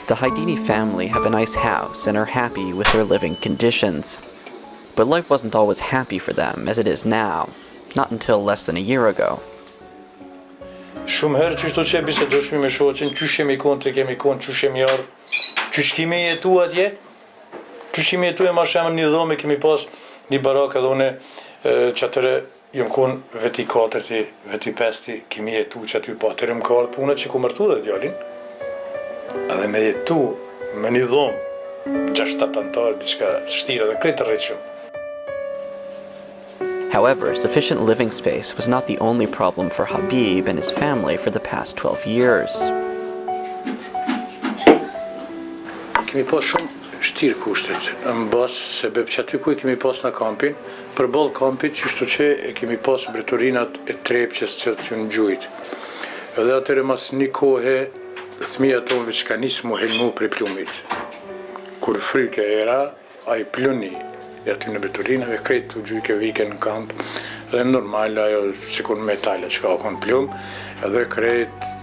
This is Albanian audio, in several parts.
The Haidini family have a nice house and are happy with their living conditions. But life wasn't always happy for them as it is now, not until less than a year ago. Shumë herë që që bisedoshmi me shoqin, qysh jemi konë të kemi konë, qysh jemi arë, qysh kemi jetu atje, qysh kemi jetu e ma shemë një dhome, kemi pas një barak edhe une që atëre jëmë konë veti 4, veti 5, kemi jetu që aty pa atëre më ka ardhë punët që ku mërtu dhe djalin, edhe me jetu me një dhome, 6-7 antarë, diçka shtira dhe kretë rreqëm. However, sufficient living space was not the only problem for Habib and his family for the past 12 years. Kemi pas shumë shtirë kushtet, në basë sebeb që aty ku kemi pas në kampin, për balë kampit qështu që e kemi pas bretorinat e trepqes që të në gjujt. Edhe atëre mas një kohë, thmija tonë që ka nisë mu helmu për plumit. Kur frike era, a i pluni, e aty në bretorinave, krejtë të gjujke vike në kamp, edhe normal, ajo sikur metale që ka konë plum, edhe krejtë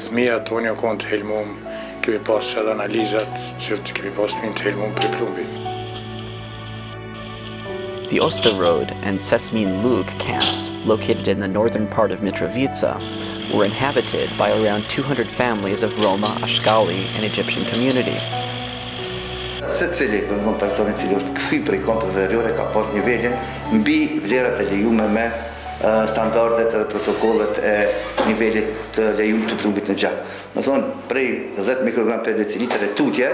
thmija tonë jo konë të helmum, kemi pas edhe analizat që kemi pas të helmum për plumit. The Osta Road and Sesmin Lug camps, located in the northern part of Mitrovica, were inhabited by around 200 families of Roma, Ashkali, and Egyptian community. Secili, personi cili është kthy prej kampeve veriore ka pas nivelin mbi vlerat e lejume me standardet dhe protokollet e nivelit të lejuar të plumbit në gjak. Do thonë prej 10 mikrogram per decilitër e tutje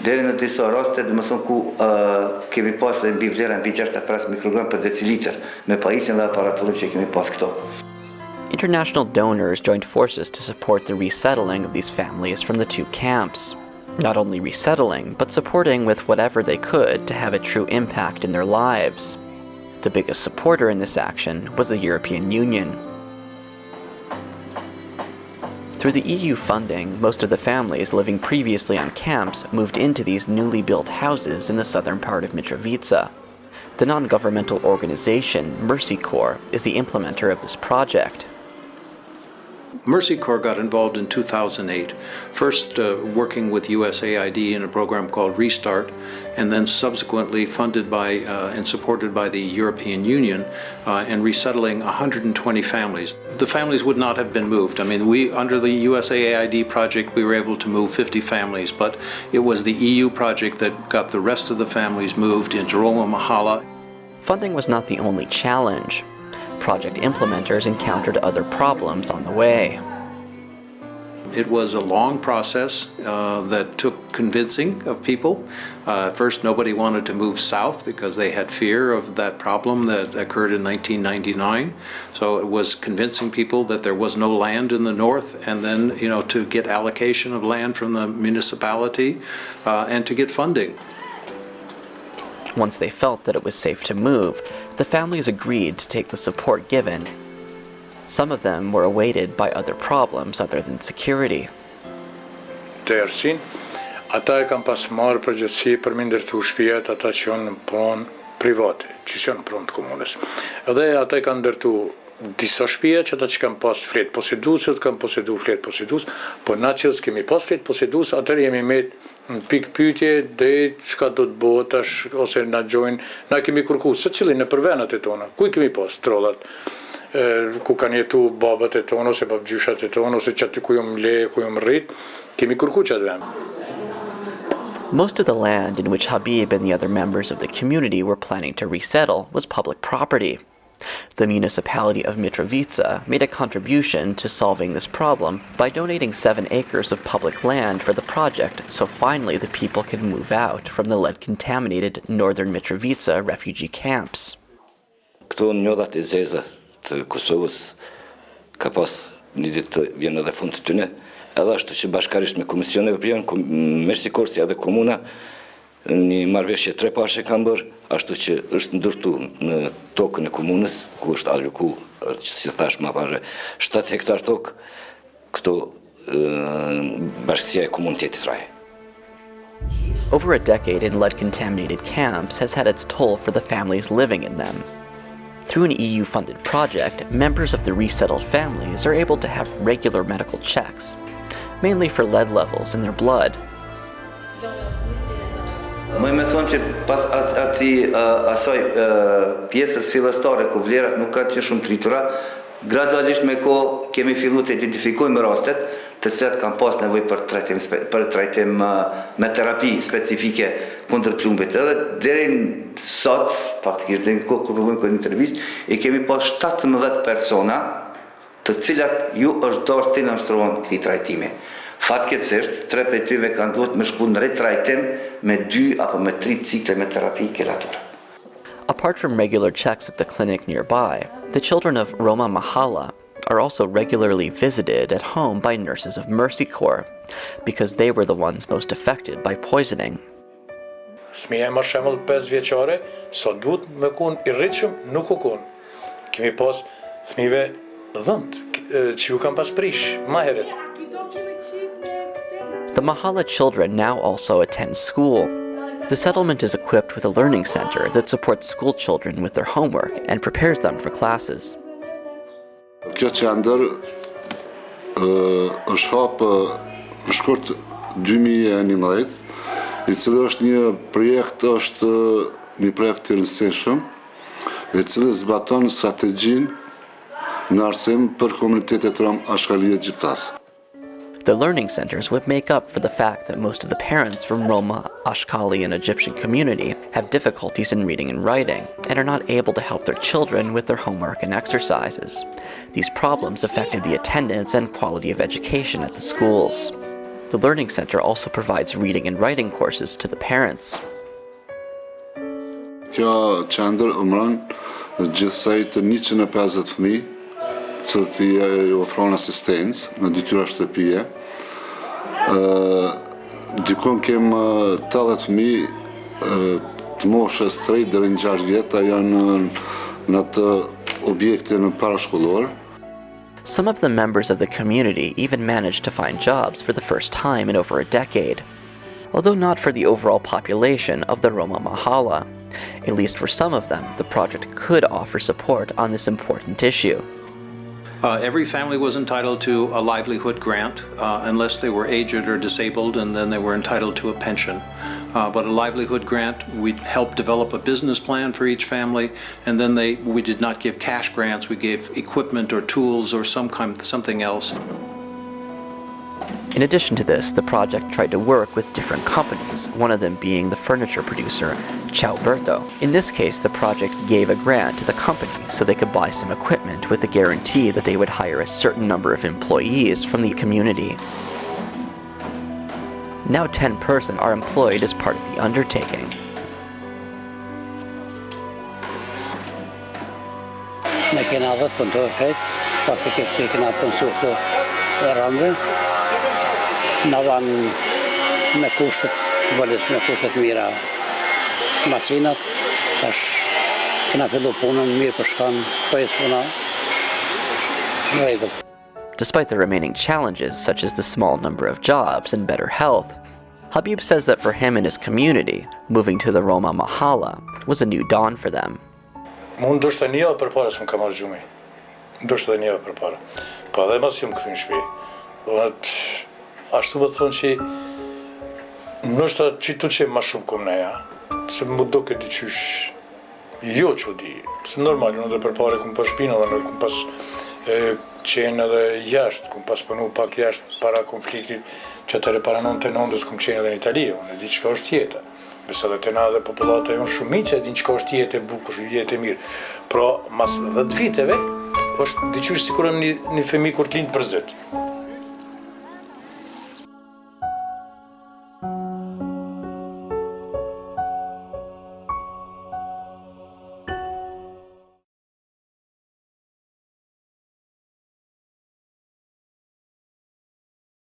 deri në disa raste, do të thonë ku kemi pas edhe mbi vlera mbi 65 mikrogram per decilitër me pajisjen dhe aparaturën që kemi pas këto. International donors joined forces to support the resettling of these families from the two camps. Not only resettling, but supporting with whatever they could to have a true impact in their lives. The biggest supporter in this action was the European Union. Through the EU funding, most of the families living previously on camps moved into these newly built houses in the southern part of Mitrovica. The non-governmental organization Mercy Corps is the implementer of this project. Mercy Corps got involved in 2008, first working with USAID in a program called Restart, and then subsequently funded by and supported by the European Union in resettling 120 families. The families would not have been moved. I mean, under the USAID project, we were able to move 50 families, but it was the EU project that got the rest of the families moved into Roma Mahalla. Funding was not the only challenge. Project implementers encountered other problems on the way. It was a long process that took convincing of people. At first, nobody wanted to move south because they had fear of that problem that occurred in 1999. So it was convincing people that there was no land in the north, and then, to get allocation of land from the municipality and to get funding. Once they felt that it was safe to move, the families agreed to take the support given. Some of them were awaited by other problems other than security. Dersin, ata e kam pas marrë përgjegjësi për me ndërtu shtëpiat ata që janë në pronë private, që janë në pronë të komunës. Edhe ata e kanë ndërtu disa shtëpia që ata që kanë pas flet poseduesët, kanë posedu flet posedues, po na që kemi pas flet posedues, atëherë jemi me në pikë pyetje drejt çka do të bëhet tash ose na gjojnë, na kemi kërkuar secili në përvendat e tona. Ku i kemi pas trollat? Ku kanë jetu babat e tonë ose babgjyshat e tonë ose që aty ku jom le, ku jom rrit, kemi kërkuar çat vend. Most of the land in which Habib and the other members of the community were planning to resettle was public property. The municipality of Mitrovica made a contribution to solving this problem by donating 7 acres of public land for the project, so finally the people could move out from the lead-contaminated northern Mitrovica refugee camps. Këto njodhat e zeza të Kosovës ka pas një ditë të vjen edhe fund të tyne, edhe ashtu që bashkarisht me komisioneve privan, Mercy Corps si edhe komuna, një marrëveshje 3 pashe kanë bërë, ashtu që është ndërtu në tokën e komunës, ku është aloku, që si thash më parë, 7 hektar tokë, këto bashkësia e komunitetit raje. Over a decade in lead-contaminated camps has had its toll for the families living in them. Through an EU-funded project, members of the resettled families are able to have regular medical checks, mainly for lead levels in their blood, Më me thonë që pas asaj pjesës fillestare ku vlerat nuk kanë qenë shumë tritura, gradualisht me kohë kemi filluar të identifikojmë rastet të cilat kanë pas nevojë për trajtim me terapi specifike kundër plumbit. Edhe deri sot, faktikisht deri në kohë kur bëjmë këtë intervistë, i kemi pas 17 persona të cilat ju është dorë të nënshtrohen këtij trajtimi. Fatkeqësisht, 3 prej tyre kanë duhet me shku në ritrajtim me 2 apo me 3 cikle me terapi kelatore. Apart from regular checks at the clinic nearby, the children of Roma Mahalla are also regularly visited at home by nurses of Mercy Corps because they were the ones most affected by poisoning. Fëmija më shembull 5 vjeçare, sa duhet me kon i rritshëm, nuk u kon. Kemi pas fëmijëve dhëmt që ju kanë pas prish më herët. The Mahalla children now also attend school. The settlement is equipped with a learning center that supports school children with their homework and prepares them for classes. Kjo qendër është hapë në shkurt 2011, i cili është një projekt të rëndësishëm, i cili zbaton strategjinë në arsim për komunitetet rom ashkalie gjiptas. The learning centers would make up for the fact that most of the parents from Roma, Ashkali, and Egyptian community have difficulties in reading and writing and are not able to help their children with their homework and exercises. These problems affected the attendance and quality of education at the schools. The learning center also provides reading and writing courses to the parents. Kjo qendër umron gjithsej të 150 fëmijë që t'i ofron asistencë në detyra shtëpie. Dikon kem 80 fëmijë të moshës 3 deri në 6 vjeç janë në atë objekte në parashkollor. Some of the members of the community even managed to find jobs for the first time in over a decade, although not for the overall population of the Roma Mahalla. At least for some of them, the project could offer support on this important issue. Every family was entitled to a livelihood grant unless they were aged or disabled, and then they were entitled to a pension. But a livelihood grant, we helped develop a business plan for each family, and then we did not give cash grants, we gave equipment or tools or something else. In addition to this, the project tried to work with different companies, one of them being the furniture producer, Ciauberto. In this case, the project gave a grant to the company so they could buy some equipment with the guarantee that they would hire a certain number of employees from the community. Now 10 persons are employed as part of the undertaking. Në vanë me kushtet, vëllës me kushtet mira macinat, tash kena fillu punën mirë për shkan, për puna në rregull. Despite the remaining challenges, such as the small number of jobs and better health, Habib says that for him and his community, moving to the Roma Mahalla was a new dawn for them. Mund ndoshta një javë përpara s'm kam marrë gjumi. Ndoshta një javë përpara. Po edhe mas jam kthy në shtëpi. Ashtu më thonë që nështë që tu që ma shumë kom neja, se më do këtë qysh, jo që di, se normal, në dhe përpare kom pas shpina dhe në kom pas qenë edhe jashtë, kom pas pënu pak jashtë para konfliktit, që atëre para 99-ës kom qenë edhe në Itali, unë e di qëka është jetë. Besa dhe të na dhe populata e unë shumë që e di qëka është jetë e bukur, jetë e mirë. Pra, mas 10 viteve, është di qysh sikurëm një femi kur t'lind për zëtë.